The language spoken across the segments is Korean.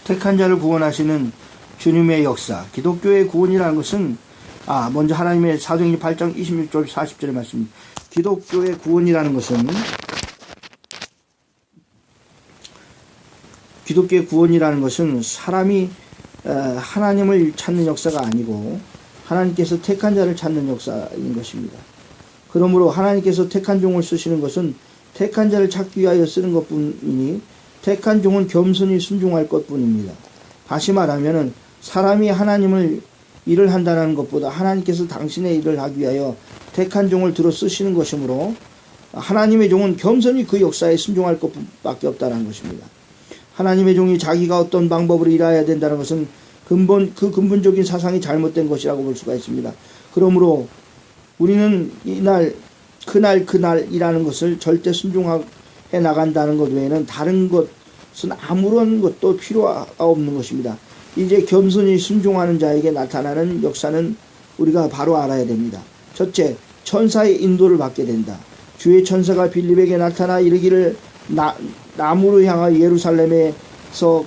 택한 자를 구원하시는 주님의 역사, 기독교의 구원이라는 것은 먼저 하나님의 사도행전 8장 26절 40절의 말씀, 기독교의 구원이라는 것은 사람이 하나님을 찾는 역사가 아니고 하나님께서 택한 자를 찾는 역사인 것입니다. 그러므로 하나님께서 택한 종을 쓰시는 것은 택한 자를 찾기 위하여 쓰는 것뿐이니 택한 종은 겸손히 순종할 것뿐입니다. 다시 말하면 사람이 하나님을 일을 한다는 것보다 하나님께서 당신의 일을 하기 위하여 택한 종을 들어 쓰시는 것이므로 하나님의 종은 겸손히 그 역사에 순종할 것밖에 없다는 것입니다. 하나님의 종이 자기가 어떤 방법으로 일해야 된다는 것은 근본적인 사상이 잘못된 것이라고 볼 수가 있습니다. 그러므로 우리는 그날이라는 것을 절대 순종해 나간다는 것 외에는 다른 것은 아무런 것도 필요가 없는 것입니다. 이제 겸손히 순종하는 자에게 나타나는 역사는 우리가 바로 알아야 됩니다. 첫째, 천사의 인도를 받게 된다. 주의 천사가 빌립에게 나타나 이르기를 나무로 향하여 예루살렘에서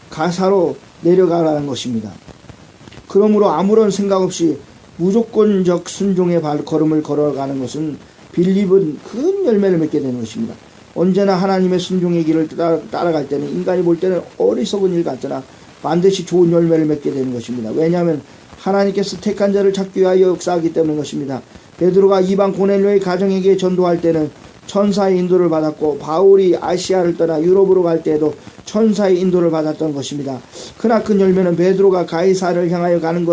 가사로 내려가라는 것입니다. 그러므로 아무런 생각 없이 무조건적 순종의 발걸음을 걸어가는 것은 빌립은 큰 열매를 맺게 되는 것입니다. 언제나 하나님의 순종의 길을 따라갈 때는 인간이 볼 때는 어리석은 일 같으나 반드시 좋은 열매를 맺게 되는 것입니다. 왜냐하면 하나님께서 택한 자를 찾기 위하여 역사하기 때문인 것입니다. 베드로가 이방 고넬료의 가정에게 전도할 때는 천사의 인도를 받았고 바울이 아시아를 떠나 유럽으로 갈 때에도 천사의 인도를 받았던 것입니다. 크나큰 열매는 베드로가 가이사를 향하여 가는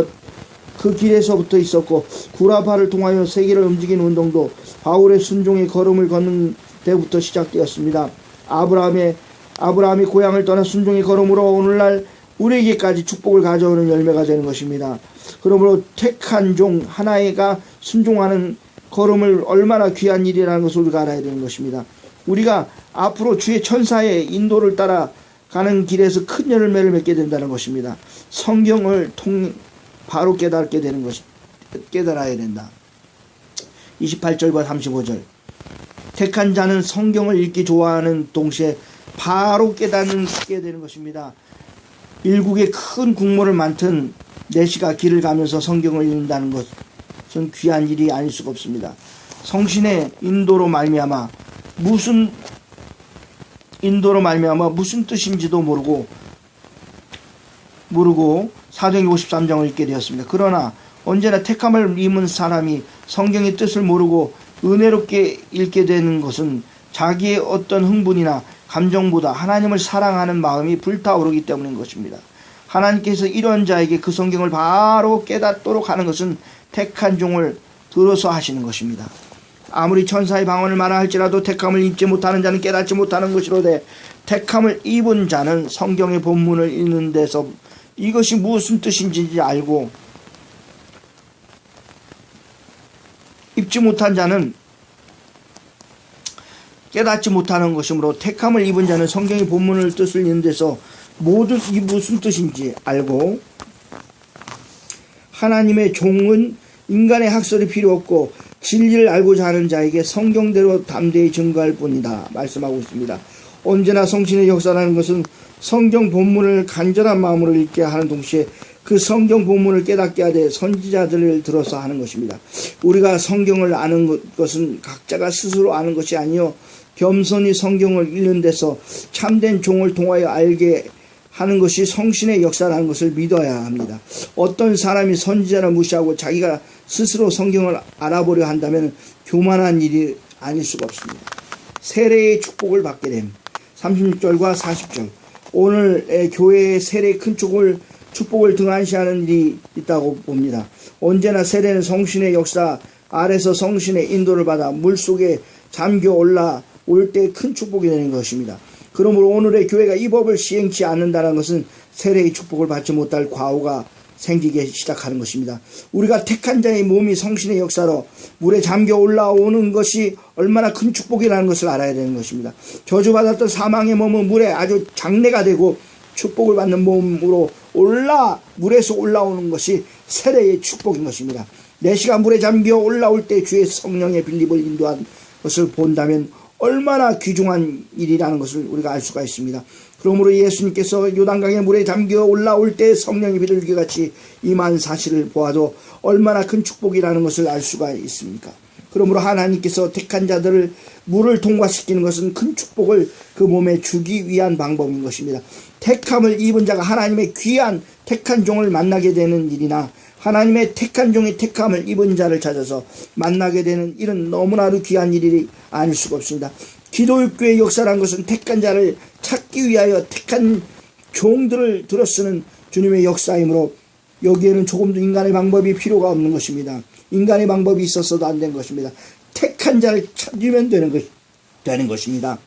그 길에서부터 있었고 구라파를 통하여 세계를 움직이는 운동도 바울의 순종의 걸음을 걷는 때부터 시작되었습니다. 아브라함이 고향을 떠나 순종의 걸음으로 오늘날 우리에게까지 축복을 가져오는 열매가 되는 것입니다. 그러므로 택한 종 하나가 순종하는 걸음을 얼마나 귀한 일이라는 것을 우리가 알아야 되는 것입니다. 우리가 앞으로 주의 천사의 인도를 따라가는 길에서 큰 열매를 맺게 된다는 것입니다. 성경을 바로 깨달게 되는 것이 깨달아야 된다. 28절과 35절. 택한 자는 성경을 읽기 좋아하는 동시에 바로 깨닫게 되는 것입니다. 일국의 큰 국모를 맡은 내시가 길을 가면서 성경을 읽는다는 것은 귀한 일이 아닐 수가 없습니다. 성신의 인도로 말미암아 무슨 뜻인지도 모르고 사도행전 53장을 읽게 되었습니다. 그러나 언제나 택함을 입은 사람이 성경의 뜻을 모르고 은혜롭게 읽게 되는 것은 자기의 어떤 흥분이나 감정보다 하나님을 사랑하는 마음이 불타오르기 때문인 것입니다. 하나님께서 이런 자에게 그 성경을 바로 깨닫도록 하는 것은 택한 종을 들어서 하시는 것입니다. 아무리 천사의 방언을 말하 할지라도 택함을 입지 못하는 자는 깨닫지 못하는 것이로되 택함을 입은 자는 성경의 본문을 읽는 데서 이것이 무슨 뜻인지 알고 입지 못한 자는 깨닫지 못하는 것이므로 택함을 입은 자는 성경의 본문을 뜻을 읽는 데서 모든 이 무슨 뜻인지 알고 하나님의 종은 인간의 학설이 필요 없고 진리를 알고자 하는 자에게 성경대로 담대히 증거할 뿐이다 말씀하고 있습니다. 언제나 성신의 역사라는 것은 성경 본문을 간절한 마음으로 읽게 하는 동시에 그 성경 본문을 깨닫게 하되 선지자들을 들어서 하는 것입니다. 우리가 성경을 아는 것은 각자가 스스로 아는 것이 아니요 겸손히 성경을 읽는 데서 참된 종을 통하여 알게 하는 것이 성신의 역사라는 것을 믿어야 합니다. 어떤 사람이 선지자를 무시하고 자기가 스스로 성경을 알아보려 한다면 교만한 일이 아닐 수가 없습니다. 세례의 축복을 받게 됨. 36절과 40절. 오늘 교회의 세례의 큰 축복을 등한시하는 일이 있다고 봅니다. 언제나 세례는 성신의 역사 아래서 성신의 인도를 받아 물속에 잠겨 올라올 때 큰 축복이 되는 것입니다. 그러므로 오늘의 교회가 이 법을 시행치 않는다는 것은 세례의 축복을 받지 못할 과오가 생기게 시작하는 것입니다. 우리가 택한 자의 몸이 성신의 역사로 물에 잠겨 올라오는 것이 얼마나 큰 축복이라는 것을 알아야 되는 것입니다. 저주받았던 사망의 몸은 물에 아주 장래가 되고 축복을 받는 몸으로 물에서 올라오는 것이 세례의 축복인 것입니다. 내시가 물에 잠겨 올라올 때 주의 성령의 빌립을 인도한 것을 본다면 얼마나 귀중한 일이라는 것을 우리가 알 수가 있습니다. 그러므로 예수님께서 요단강의 물에 잠겨 올라올 때 성령이 비둘기같이 임한 사실을 보아도 얼마나 큰 축복이라는 것을 알 수가 있습니까? 그러므로 하나님께서 택한 자들을 물을 통과시키는 것은 큰 축복을 그 몸에 주기 위한 방법인 것입니다. 택함을 입은 자가 하나님의 귀한 택한 종을 만나게 되는 일이나 하나님의 택한 종이 택함을 입은 자를 찾아서 만나게 되는 일은 너무나도 귀한 일이 아닐 수가 없습니다. 기독교의 역사란 것은 택한 자를 찾기 위하여 택한 종들을 들어쓰는 주님의 역사이므로 여기에는 조금도 인간의 방법이 필요가 없는 것입니다. 인간의 방법이 있었어도 안 된 것입니다. 택한 자를 찾으면 되는 것입니다.